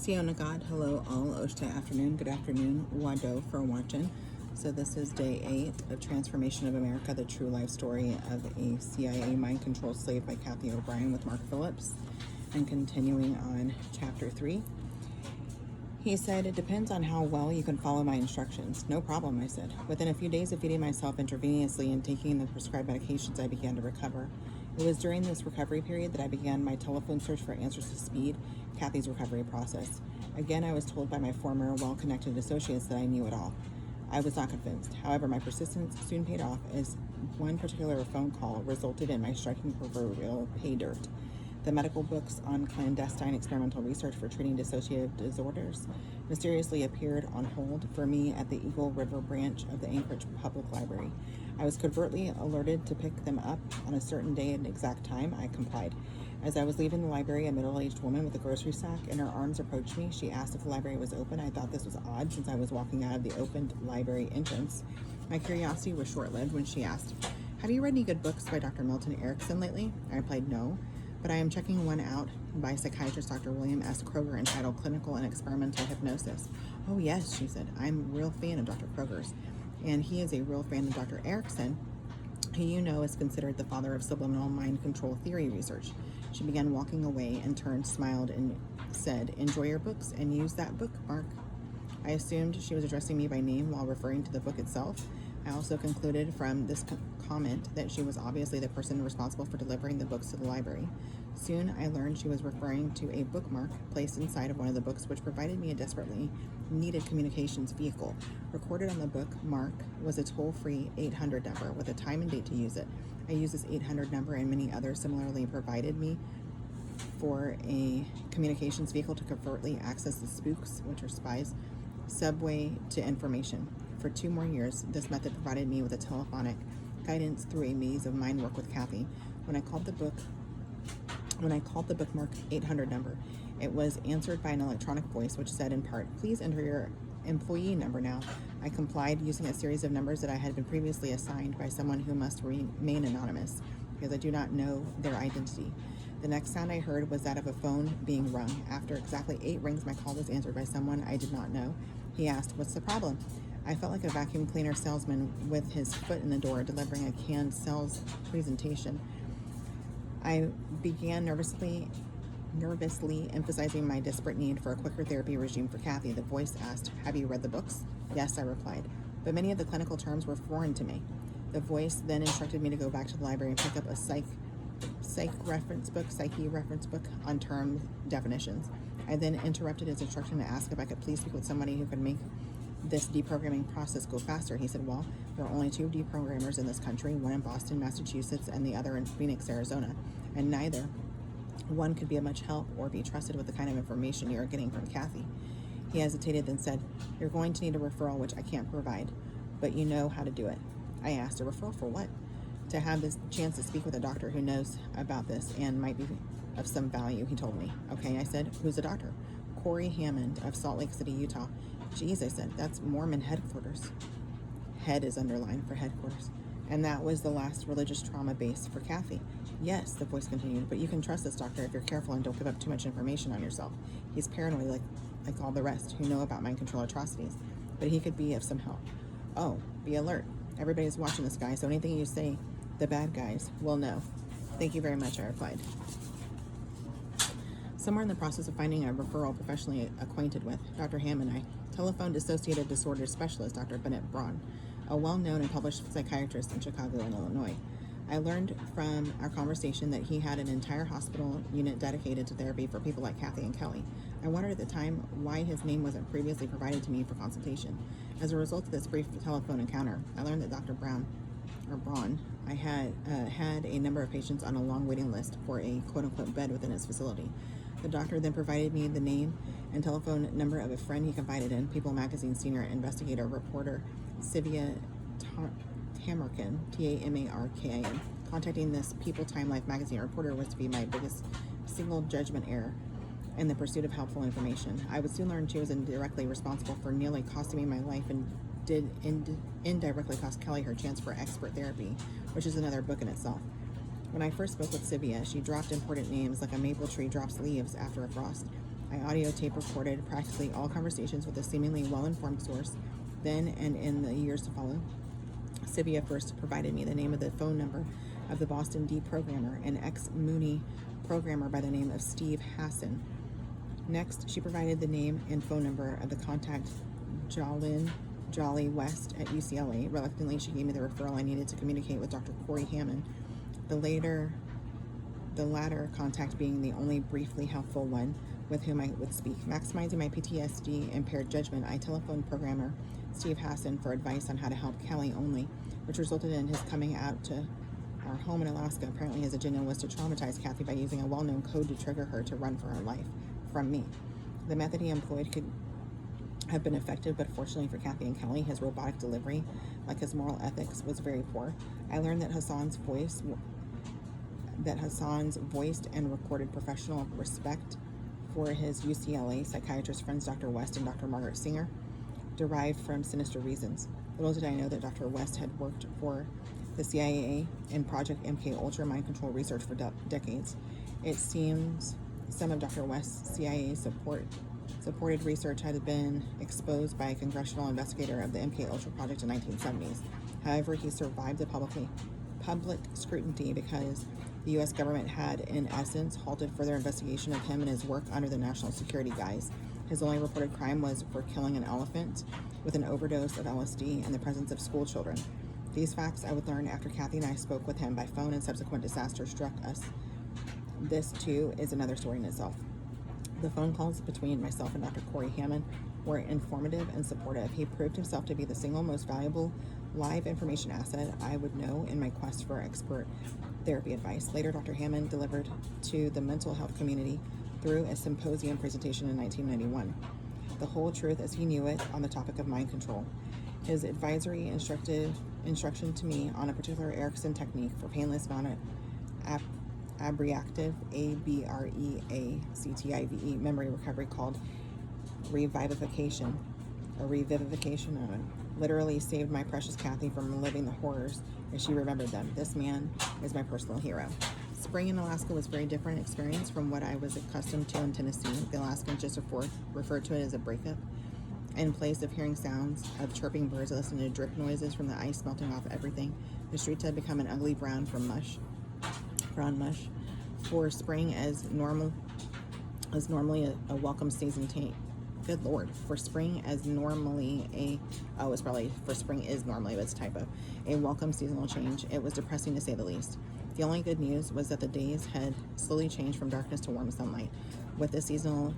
Tiona God, hello all, Oshta afternoon, good afternoon, Wado for watching. So this is day 8 of Transformation of America, the true life story of a CIA mind control slave by Kathy O'Brien with Mark Phillips. And continuing on chapter 3. He said, "It depends on how well you can follow my instructions." "No problem," I said. Within a few days of feeding myself intravenously and taking the prescribed medications, I began to recover. It was during this recovery period that I began my telephone search for answers to Speed, Kathy's recovery process. Again, I was told by my former, well-connected associates that I knew it all. I was not convinced. However, my persistence soon paid off, as one particular phone call resulted in my striking proverbial pay dirt. The medical books on clandestine experimental research for treating dissociative disorders mysteriously appeared on hold for me at the Eagle River branch of the Anchorage Public Library. I was covertly alerted to pick them up on a certain day and exact time. I complied. As I was leaving the library, a middle-aged woman with a grocery sack in her arms approached me. She asked if the library was open. I thought this was odd since I was walking out of the opened library entrance. My curiosity was short-lived when she asked, "Have you read any good books by Dr. Milton Erickson lately?" I replied, "No, but I am checking one out by psychiatrist Dr. William S. Kroger entitled Clinical and Experimental Hypnosis." "Oh yes," she said, "I'm a real fan of Dr. Kroger's, and he is a real fan of Dr. Erickson, who you know is considered the father of subliminal mind control theory research." She began walking away and turned, smiled, and said, "Enjoy your books and use that bookmark." I assumed she was addressing me by name while referring to the book itself. I also concluded from this comment that she was obviously the person responsible for delivering the books to the library. Soon I learned she was referring to a bookmark placed inside of one of the books, which provided me a desperately needed communications vehicle. Recorded on the bookmark was a toll-free 800 number with a time and date to use it. I used this 800 number and many others similarly provided me for a communications vehicle to covertly access the spooks, which are spies, subway to information. For 2 more years, this method provided me with a telephonic guidance through a maze of mind work with Kathy. When I called the bookmark 800 number, it was answered by an electronic voice which said in part, "Please enter your employee number now." I complied, using a series of numbers that I had been previously assigned by someone who must remain anonymous because I do not know their identity. The next sound I heard was that of a phone being rung. After exactly 8 rings, my call was answered by someone I did not know. He asked, "What's the problem?" I felt like a vacuum cleaner salesman with his foot in the door delivering a canned sales presentation. I began nervously emphasizing my desperate need for a quicker therapy regime for Kathy. The voice asked, "Have you read the books?" "Yes," I replied, but many of the clinical terms were foreign to me. The voice then instructed me to go back to the library and pick up a psyche reference book on term definitions. I then interrupted his instruction to ask if I could please speak with somebody who could make this deprogramming process go faster. He said, "Well, there are only 2 deprogrammers in this country, one in Boston, Massachusetts, and the other in Phoenix, Arizona, and neither one could be of much help or be trusted with the kind of information you are getting from Kathy." He hesitated, then said, "You're going to need a referral, which I can't provide, but you know how to do it." I asked, "A referral for what?" "To have this chance to speak with a doctor who knows about this and might be of some value," he told me. "Okay," I said. "Who's the doctor?" "Corey Hammond of Salt Lake City, Utah." "Geez," I said, "that's Mormon headquarters." Head is underlined for headquarters. "And that was the last religious trauma base for Kathy." "Yes," the voice continued, "but you can trust this doctor if you're careful and don't give up too much information on yourself. He's paranoid like all the rest who know about mind control atrocities, but he could be of some help." "Oh, be alert. Everybody's watching this guy, so anything you say, the bad guys will know." "Thank you very much," I replied. Somewhere in the process of finding a referral professionally acquainted with, Dr. Hammond, I telephoned dissociative disorder specialist Dr. Bennett Braun, a well-known and published psychiatrist in Chicago and Illinois. I learned from our conversation that he had an entire hospital unit dedicated to therapy for people like Kathy and Kelly. I wondered at the time why his name wasn't previously provided to me for consultation. As a result of this brief telephone encounter, I learned that Dr. Braun, I had a number of patients on a long waiting list for a quote-unquote bed within his facility. The doctor then provided me the name and telephone number of a friend he confided in, People Magazine senior investigator reporter Sylvia Tamarkin, Tamarkin. Contacting this People Time Life magazine reporter was to be my biggest single judgment error in the pursuit of helpful information. I would soon learn she was indirectly responsible for nearly costing me my life and did indirectly cost Kelly her chance for expert therapy, which is another book in itself. When I first spoke with Sylvia, she dropped important names like a maple tree drops leaves after a frost. I audio tape recorded practically all conversations with a seemingly well-informed source. Then and in the years to follow, Sylvia first provided me the name of the phone number of the Boston deprogrammer, an ex-Mooney programmer by the name of Steve Hassan. Next, she provided the name and phone number of the contact Jolly West at UCLA. Reluctantly, she gave me the referral I needed to communicate with Dr. Corey Hammond, the latter contact being the only briefly helpful one with whom I would speak. Maximizing my PTSD impaired judgment, I telephoned programmer Steve Hassan for advice on how to help Kelly only, which resulted in his coming out to our home in Alaska. Apparently his agenda was to traumatize Kathy by using a well-known code to trigger her to run for her life from me. The method he employed could have been effective, but fortunately for Kathy and Kelly, his robotic delivery, like his moral ethics, was very poor. I learned that Hassan's voiced and recorded professional respect for his UCLA psychiatrist friends, Dr. West and Dr. Margaret Singer, derived from sinister reasons. Little did I know that Dr. West had worked for the CIA and Project MK-Ultra mind control research for decades. It seems some of Dr. West's CIA supported research had been exposed by a congressional investigator of the MK-Ultra project in the 1970s. However, he survived the public scrutiny because the U.S. government had, in essence, halted further investigation of him and his work under the national security guise. His only reported crime was for killing an elephant with an overdose of LSD in the presence of school children. These facts I would learn after Kathy and I spoke with him by phone and subsequent disaster struck us. This, too, is another story in itself. The phone calls between myself and Dr. Corey Hammond were informative and supportive. He proved himself to be the single most valuable live information asset I would know in my quest for expert therapy advice. Later, Dr. Hammond delivered to the mental health community through a symposium presentation in 1991. The whole truth as he knew it on the topic of mind control. His advisory instruction to me on a particular Erickson technique for painless non-abreactive ABREACTIVE memory recovery called revivification, literally saved my precious Kathy from living the horrors as she remembered them. This man is my personal hero. Spring in Alaska was a very different experience from what I was accustomed to in Tennessee. The Alaskans just referred to it as a breakup. In place of hearing sounds of chirping birds, I listened to drip noises from the ice melting off everything. The streets had become an ugly brown brown mush. For spring as normally a welcome season change. Good Lord. For spring as normally for spring is normally, but it's a typo. A welcome seasonal change. It was depressing to say the least. The only good news was that the days had slowly changed from darkness to warm sunlight. With the seasonal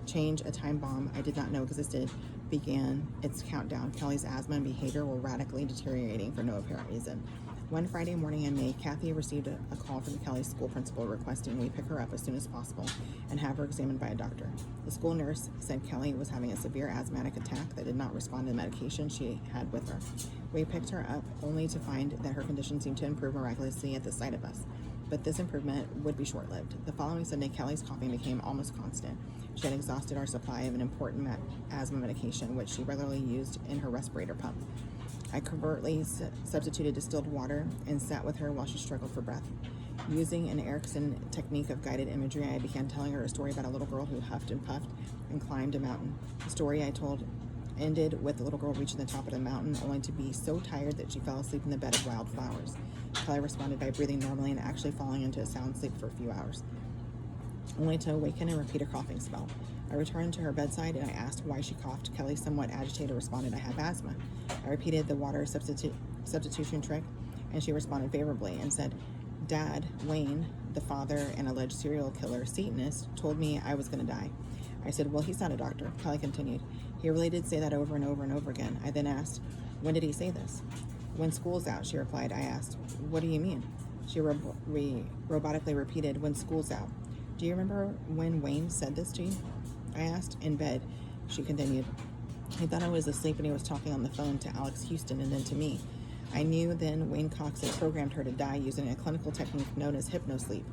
change, a time bomb I did not know existed began its countdown. Kelly's asthma and behavior were radically deteriorating for no apparent reason. One Friday morning in May, Kathy received a call from Kelly's school principal requesting we pick her up as soon as possible and have her examined by a doctor. The school nurse said Kelly was having a severe asthmatic attack that did not respond to the medication she had with her. We picked her up only to find that her condition seemed to improve miraculously at the sight of us. But this improvement would be short-lived. The following Sunday, Kelly's coughing became almost constant. She had exhausted our supply of an important asthma medication, which she regularly used in her respirator pump. I covertly substituted distilled water and sat with her while she struggled for breath. Using an Erickson technique of guided imagery, I began telling her a story about a little girl who huffed and puffed and climbed a mountain. The story I told ended with the little girl reaching the top of the mountain, only to be so tired that she fell asleep in the bed of wildflowers. Kelly responded by breathing normally and actually falling into a sound sleep for a few hours, only to awaken and repeat a coughing spell. I returned to her bedside and I asked why she coughed. Kelly, somewhat agitated, responded, I have asthma. I repeated the water substitution trick, and she responded favorably and said, Dad, Wayne, the father and alleged serial killer Satanist, told me I was going to die. I said, well, he's not a doctor. Kelly continued, he really did say that over and over and over again. I then asked, when did he say this? When school's out, she replied. I asked, what do you mean? She robotically repeated, when school's out. Do you remember when Wayne said this to you? I asked. In bed, she continued. He thought I was asleep and he was talking on the phone to Alex Houston and then to me. I knew then Wayne Cox had programmed her to die using a clinical technique known as hypnosleep.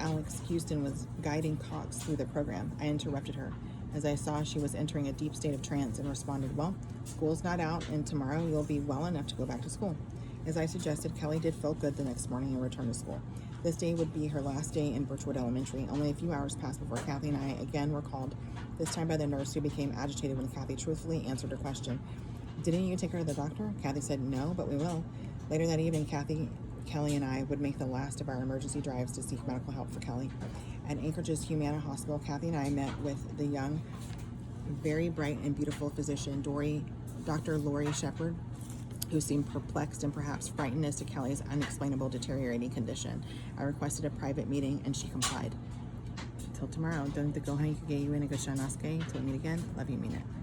Alex Houston was guiding Cox through the program. I interrupted her as I saw she was entering a deep state of trance and responded, well, school's not out and tomorrow you'll be well enough to go back to school. As I suggested, Kelly did feel good the next morning and returned to school. This day would be her last day in Birchwood Elementary. Only a few hours passed before Kathy and I again were called, this time by the nurse, who became agitated when Kathy truthfully answered her question. Didn't you take her to the doctor? Kathy said, no, but we will. Later that evening, Kathy, Kelly, and I would make the last of our emergency drives to seek medical help for Kelly. At Anchorage's Humana Hospital, Kathy and I met with the young, very bright and beautiful physician, Dr. Lori Shepard, who seemed perplexed and perhaps frightened as to Kelly's unexplainable deteriorating condition. I requested a private meeting, and she complied. Till tomorrow, don't go honey, you in a good shanosuke. Till we meet again, love you, mean it.